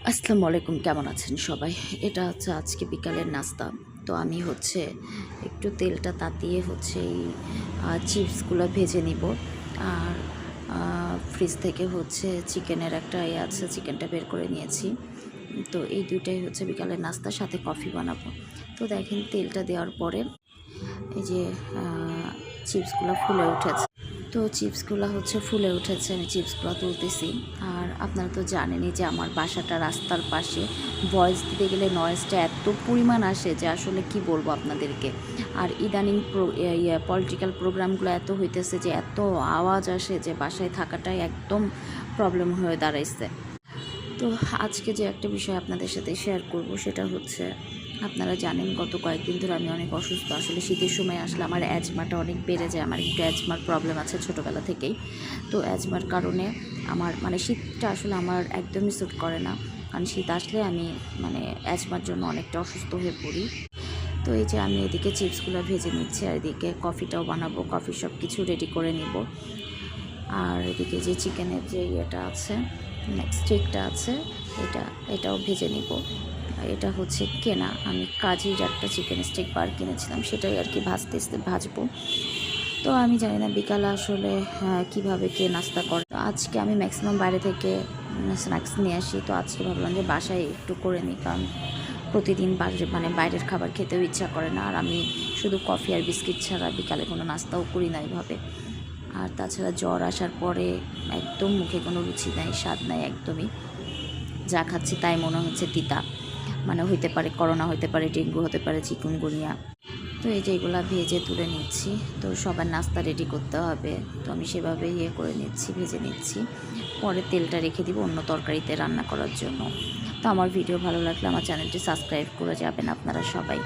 আসসালামু আলাইকুম, কেমন আছেন সবাই? এটা হচ্ছে আজকে বিকালের নাস্তা। তো আমি একটু তেলটা তাতিয়ে এই চিপসগুলো ভেজে নিব। আর ফ্রিজ থেকে চিকেনের একটা আছে, চিকেনটা বের করে নিয়েছি। তো এই দুইটাই বিকালের নাস্তা, সাথে কফি বানাবো। তো দেখেন তেলটা দেওয়ার পরে এই যে চিপসগুলো ফুলে উঠেছে। তো চিপসগুলো ফুলে উঠেছে, আমি চিপসগুলো তুলতেছি। আর আপনারা তো জানেনই যে আমার বাসাটা রাস্তার পাশে, ভয়েস দিতে গেলে নয়েজটা এত পরিমাণ আসে যে আসলে কি বলবো আপনাদেরকে। আর ইদানিং পলিটিক্যাল প্রোগ্রামগুলো এত হইতেছে যে এত আওয়াজ আসে যে বাসায় থাকাটাই একদম প্রবলেম হয়ে দাঁড়াইছে। তো আজকে যে একটা বিষয় আপনাদের সাথে শেয়ার করব, সেটা আপনারা জানেন গত কয়েকদিন ধরে আমি অনেক অসুস্থ। আসলে শীতের সময় আসলে আমার অ্যাজমাটা অনেক বেড়ে যায়। আমার একটু অ্যাজমার প্রবলেম আছে ছোটোবেলা থেকেই। তো অ্যাজমার কারণে শীতটা আসলে আমার একদমই স্যুট করে না। কারণ শীত আসলে আমি অ্যাজমার জন্য অনেকটা অসুস্থ হয়ে পড়ি। তো এই যে আমি এদিকে চিপসগুলো ভেজে নিচ্ছি, আর এদিকে কফিটাও বানাবো। কফি সব কিছু রেডি করে নিব। আর এদিকে যে চিকেনের যে ইয়েটা আছে, স্টিকটা আছে, এটাও ভেজে নিব। এটা কেনা, আমি কাজীর একটা চিকেন স্টিক বার কিনেছিলাম, সেটাই আর কি ভাজবো। তো আমি জানি না বিকালে আসলে কীভাবে কে নাস্তা করে। তো আজকে আমি ম্যাক্সিমাম বাইরে থেকে স্ন্যাক্স নিয়ে আসি। তো আজকে ভাবলাম যে বাসায় একটু করে নিই, কারণ প্রতিদিন বাইরের খাবার খেতেও ইচ্ছা করে না। আর আমি শুধু কফি আর বিস্কিট ছাড়া বিকালে কোনো নাস্তাও করি না এইভাবে। আর তাছাড়া জ্বর আসার পরে একদম মুখে কোনো রুচি নাই, স্বাদ নাই একদমই। যা খাচ্ছি তাই মনে হচ্ছে তিতা। হইতে পারে করোনা, হতে পারে ডেঙ্গু, হতে পারে চিকুনগুনিয়া। তো এই যে এগুলো ভেজে তুলে নিচ্ছি। তো সবার নাস্তা রেডি করতে হবে, তো আমি সেভাবে করে নিচ্ছি, ভেজে নিচ্ছি। পরে তেলটা রেখে দিব অন্য তরকারিতে রান্না করার জন্য। তো আমার ভিডিও ভালো লাগলে আমার চ্যানেলটি সাবস্ক্রাইব করে যাবেন আপনারা সবাই।